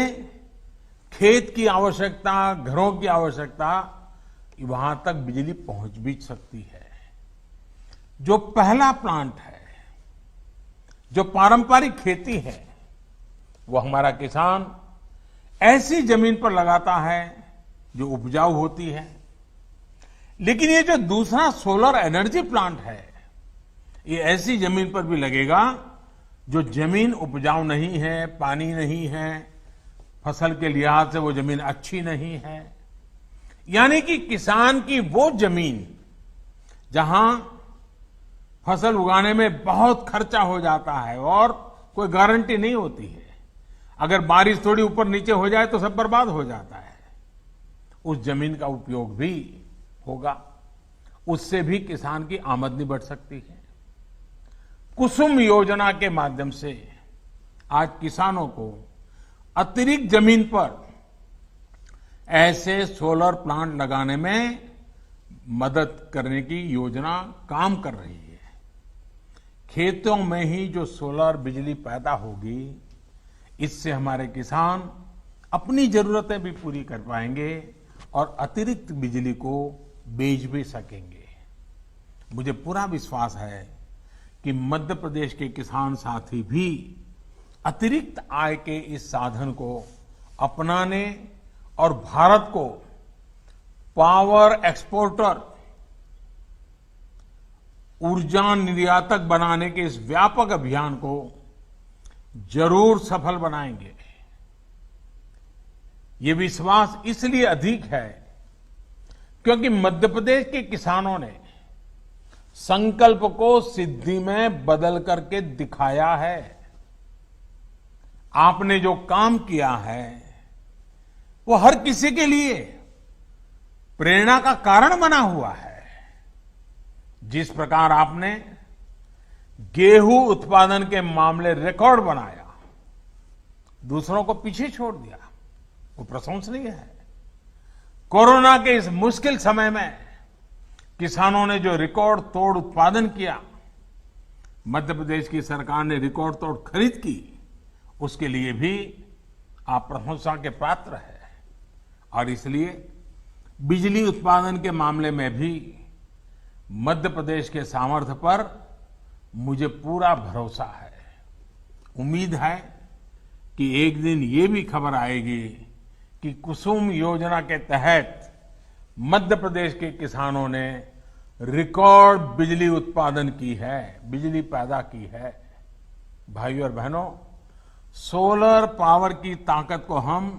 खेत की आवश्यकता, घरों की आवश्यकता, वहां तक बिजली पहुंच भी सकती है। जो पहला प्लांट है, जो पारंपरिक खेती है, वो हमारा किसान ऐसी जमीन पर लगाता है जो उपजाऊ होती है। लेकिन ये जो दूसरा सोलर एनर्जी प्लांट है, ये ऐसी जमीन पर भी लगेगा जो जमीन उपजाऊ नहीं है, पानी नहीं है, फसल के लिहाज से वो जमीन अच्छी नहीं है। यानी कि किसान की वो जमीन जहां फसल उगाने में बहुत खर्चा हो जाता है और कोई गारंटी नहीं होती है, अगर बारिश थोड़ी ऊपर नीचे हो जाए तो सब बर्बाद हो जाता है, उस जमीन का उपयोग भी होगा। उससे भी किसान की आमदनी बढ़ सकती है। कुसुम योजना के माध्यम से आज किसानों को अतिरिक्त जमीन पर ऐसे सोलर प्लांट लगाने में मदद करने की योजना काम कर रही है। खेतों में ही जो सोलर बिजली पैदा होगी, इससे हमारे किसान अपनी जरूरतें भी पूरी कर पाएंगे और अतिरिक्त बिजली को बेच भी सकेंगे। मुझे पूरा विश्वास है कि मध्य प्रदेश के किसान साथी भी अतिरिक्त आय के इस साधन को अपनाने और भारत को पावर एक्सपोर्टर, ऊर्जा निर्यातक बनाने के इस व्यापक अभियान को जरूर सफल बनाएंगे। ये विश्वास इसलिए अधिक है क्योंकि मध्य प्रदेश के किसानों ने संकल्प को सिद्धि में बदल करके दिखाया है। आपने जो काम किया है वो हर किसी के लिए प्रेरणा का कारण बना हुआ है। जिस प्रकार आपने गेहूं उत्पादन के मामले रिकॉर्ड बनाया, दूसरों को पीछे छोड़ दिया, वो प्रशंसनीय है। कोरोना के इस मुश्किल समय में किसानों ने जो रिकॉर्ड तोड़ उत्पादन किया, मध्य प्रदेश की सरकार ने रिकॉर्ड तोड़ खरीद की, उसके लिए भी आप प्रशंसा के पात्र है। और इसलिए बिजली उत्पादन के मामले में भी मध्य प्रदेश के सामर्थ्य पर मुझे पूरा भरोसा है। उम्मीद है कि एक दिन ये भी खबर आएगी कि कुसुम योजना के तहत मध्य प्रदेश के किसानों ने रिकॉर्ड बिजली उत्पादन की है, बिजली पैदा की है। भाइयों और बहनों, सोलर पावर की ताकत को हम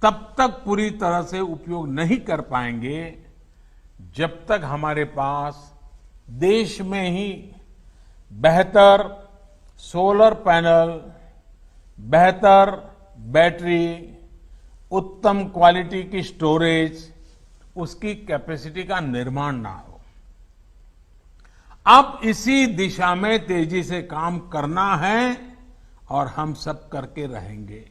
तब तक पूरी तरह से उपयोग नहीं कर पाएंगे जब तक हमारे पास देश में ही बेहतर सोलर पैनल, बेहतर बैटरी, उत्तम क्वालिटी की स्टोरेज, उसकी कैपेसिटी का निर्माण ना हो। अब इसी दिशा में तेजी से काम करना है और हम सब करके रहेंगे।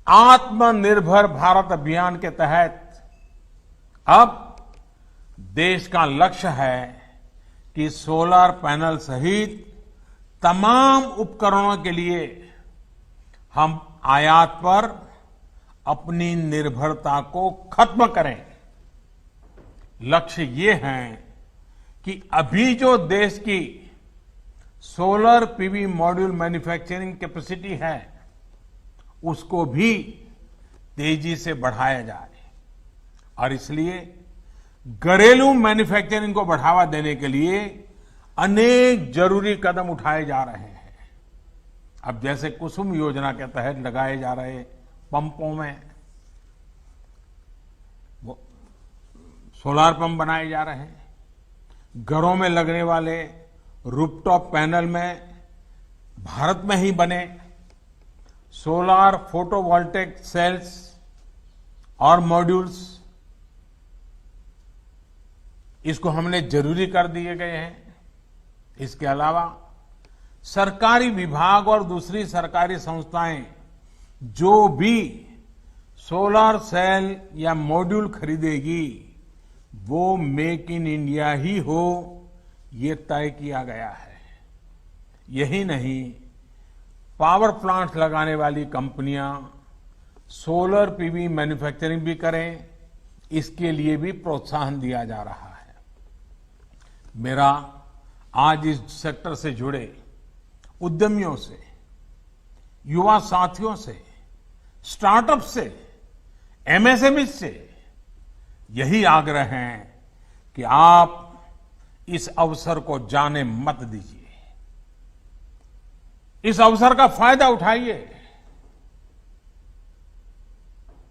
आत्मनिर्भर भारत अभियान के तहत अब देश का लक्ष्य है कि सोलर पैनल सहित तमाम उपकरणों के लिए हम आयात पर अपनी निर्भरता को खत्म करें। लक्ष्य ये है कि अभी जो देश की solar PV module manufacturing capacity है उसको भी तेजी से बढ़ाया जाए और इसलिए घरेलू मैन्युफैक्चरिंग को बढ़ावा देने के लिए अनेक जरूरी कदम उठाए जा रहे हैं। अब जैसे कुसुम योजना के तहत लगाए जा रहे पंपों में वो सोलार पंप बनाए जा रहे हैं, घरों में लगने वाले रूफटॉप पैनल में भारत में ही बने सोलार फोटोवोल्टेक सेल्स और मॉड्यूल्स, इसको हमने जरूरी कर दिए गए हैं। इसके अलावा सरकारी विभाग और दूसरी सरकारी संस्थाएं जो भी सोलर सेल या मॉड्यूल खरीदेगी वो मेक इन इंडिया ही हो, ये तय किया गया है। यही नहीं, पावर प्लांट लगाने वाली कंपनियां सोलर पीवी मैन्युफैक्चरिंग भी करें, इसके लिए भी प्रोत्साहन दिया जा रहा है। मेरा आज इस सेक्टर से जुड़े उद्यमियों से, युवा साथियों से, स्टार्टअप से, एमएसएमई से यही आग्रह है कि आप इस अवसर को जाने मत दीजिए, इस अवसर का फायदा उठाइए।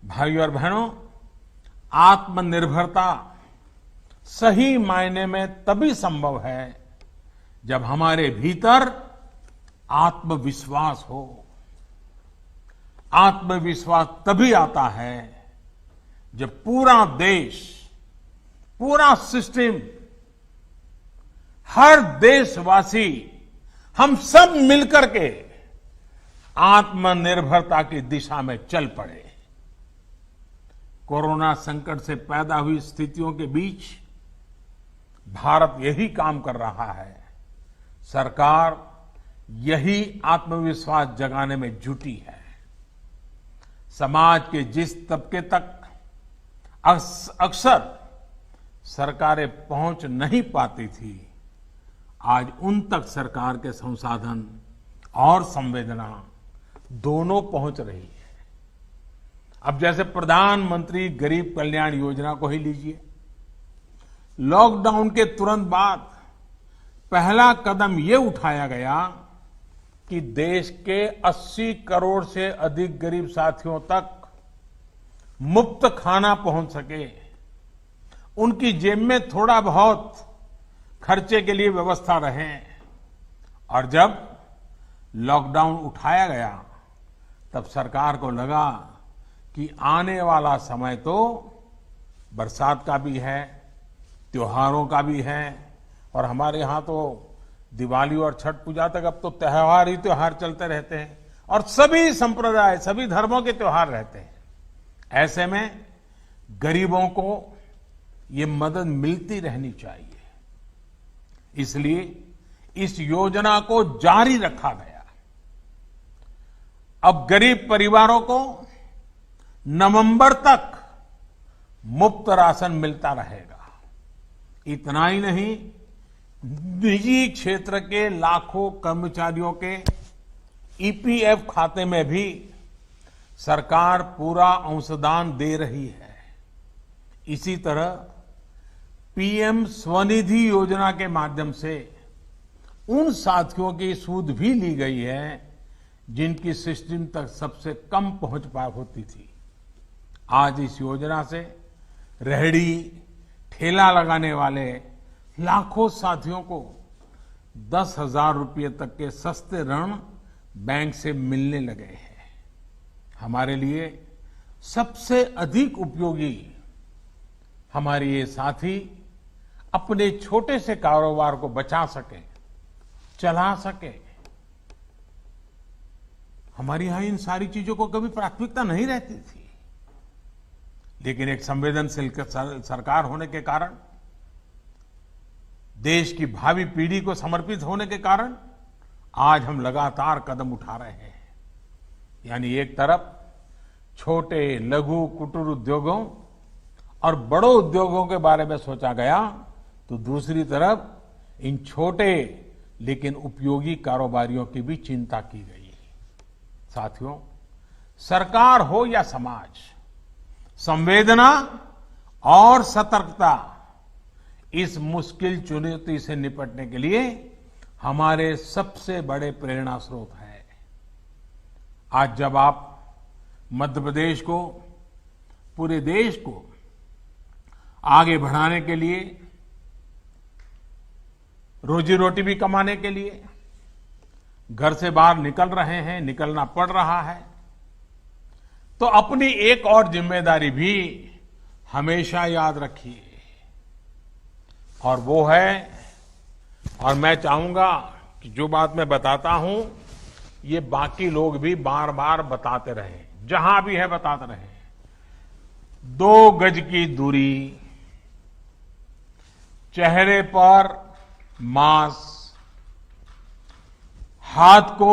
भाइयों और बहनों, आत्मनिर्भरता सही मायने में तभी संभव है जब हमारे भीतर आत्मविश्वास हो। आत्मविश्वास तभी आता है जब पूरा देश, पूरा सिस्टम, हर देशवासी, हम सब मिलकर के आत्मनिर्भरता की दिशा में चल पड़े। कोरोना संकट से पैदा हुई स्थितियों के बीच भारत यही काम कर रहा है। सरकार यही आत्मविश्वास जगाने में जुटी है। समाज के जिस तबके तक अक्सर सरकारें पहुंच नहीं पाती थी, आज उन तक सरकार के संसाधन और संवेदना दोनों पहुंच रही है। अब जैसे प्रधानमंत्री गरीब कल्याण योजना को ही लीजिए। लॉकडाउन के तुरंत बाद पहला कदम ये उठाया गया कि देश के 80 करोड़ से अधिक गरीब साथियों तक मुफ्त खाना पहुंच सके, उनकी जेब में थोड़ा बहुत खर्चे के लिए व्यवस्था रहे। और जब लॉकडाउन उठाया गया तब सरकार को लगा कि आने वाला समय तो बरसात का भी है, त्योहारों का भी है, और हमारे यहां तो दिवाली और छठ पूजा तक अब तो त्योहार ही त्योहार चलते रहते हैं और सभी संप्रदाय, सभी धर्मों के त्योहार रहते हैं। ऐसे में गरीबों को ये मदद मिलती रहनी चाहिए। इसलिए इस योजना को जारी रखा गया। अब गरीब परिवारों को नवंबर तक मुफ्त राशन मिलता रहेगा। इतना ही नहीं, निजी क्षेत्र के लाखों कर्मचारियों के ईपीएफ खाते में भी सरकार पूरा अंशदान दे रही है। इसी तरह पीएम स्वनिधि योजना के माध्यम से उन साथियों की सूद भी ली गई है जिनकी सिस्टम तक सबसे कम पहुंच पा होती थी। आज इस योजना से रेहड़ी ठेला लगाने वाले लाखों साथियों को 10,000 रुपये तक के सस्ते ऋण बैंक से मिलने लगे हैं। हमारे लिए सबसे अधिक उपयोगी हमारे ये साथी अपने छोटे से कारोबार को बचा सके, चला सके। हमारे यहां इन सारी चीजों को कभी प्राथमिकता नहीं रहती थी, लेकिन एक संवेदनशील सरकार होने के कारण, देश की भावी पीढ़ी को समर्पित होने के कारण आज हम लगातार कदम उठा रहे हैं। यानी एक तरफ छोटे लघु कुटीर उद्योगों और बड़ों उद्योगों के बारे में सोचा गया, तो दूसरी तरफ इन छोटे लेकिन उपयोगी कारोबारियों की भी चिंता की गई। साथियों, सरकार हो या समाज, संवेदना और सतर्कता इस मुश्किल चुनौती से निपटने के लिए हमारे सबसे बड़े प्रेरणा स्रोत है। आज जब आप मध्य प्रदेश को, पूरे देश को आगे बढ़ाने के लिए, रोजी रोटी भी कमाने के लिए घर से बाहर निकल रहे हैं, निकलना पड़ रहा है, तो अपनी एक और जिम्मेदारी भी हमेशा याद रखिए, और वो है, और मैं चाहूंगा कि जो बात मैं बताता हूं ये बाकी लोग भी बार बार बताते रहें, जहां भी है बताते रहें। 2 गज की दूरी, चेहरे पर मास्क, हाथ को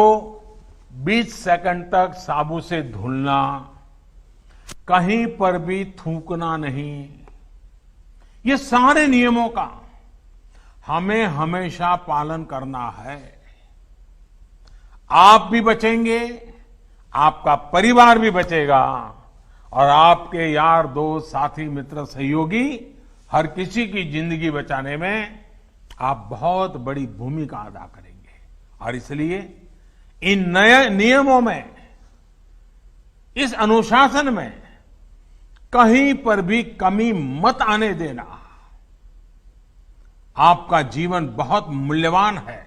20 सेकंड तक साबुन से धुलना, कहीं पर भी थूकना नहीं, ये सारे नियमों का हमें हमेशा पालन करना है। आप भी बचेंगे, आपका परिवार भी बचेगा, और आपके यार दोस्त साथी मित्र सहयोगी हर किसी की जिंदगी बचाने में आप बहुत बड़ी भूमिका अदा करेंगे। और इसलिए इन नए नियमों में, इस अनुशासन में कहीं पर भी कमी मत आने देना। आपका जीवन बहुत मूल्यवान है,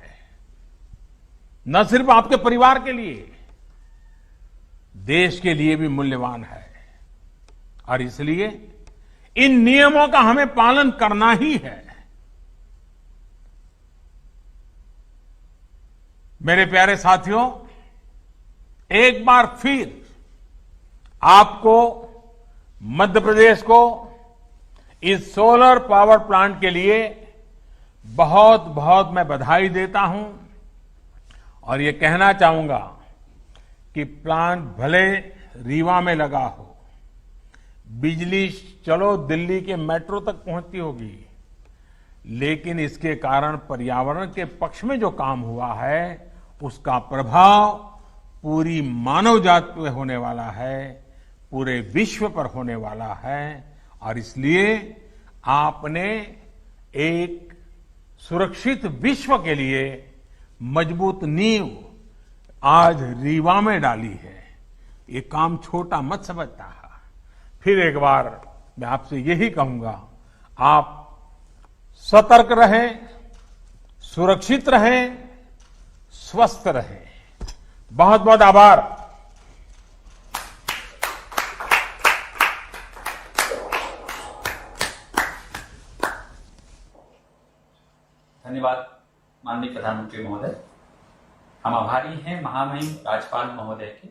न सिर्फ आपके परिवार के लिए, देश के लिए भी मूल्यवान है। और इसलिए इन नियमों का हमें पालन करना ही है। मेरे प्यारे साथियों, एक बार फिर आपको, मध्य प्रदेश को इस सोलर पावर प्लांट के लिए बहुत बहुत मैं बधाई देता हूं, और ये कहना चाहूंगा कि प्लांट भले रीवा में लगा हो, बिजली चलो दिल्ली के मेट्रो तक पहुंचती होगी, लेकिन इसके कारण पर्यावरण के पक्ष में जो काम हुआ है उसका प्रभाव पूरी मानव जाति पे होने वाला है, पूरे विश्व पर होने वाला है। और इसलिए आपने एक सुरक्षित विश्व के लिए मजबूत नींव आज रीवा में डाली है। ये काम छोटा मत समझता। फिर एक बार मैं आपसे यही कहूंगा, आप सतर्क रहें, सुरक्षित रहें, स्वस्थ रहें। बहुत बहुत आभार। धन्यवाद माननीय प्रधानमंत्री महोदय। हम आभारी हैं महामहिम राज्यपाल महोदय के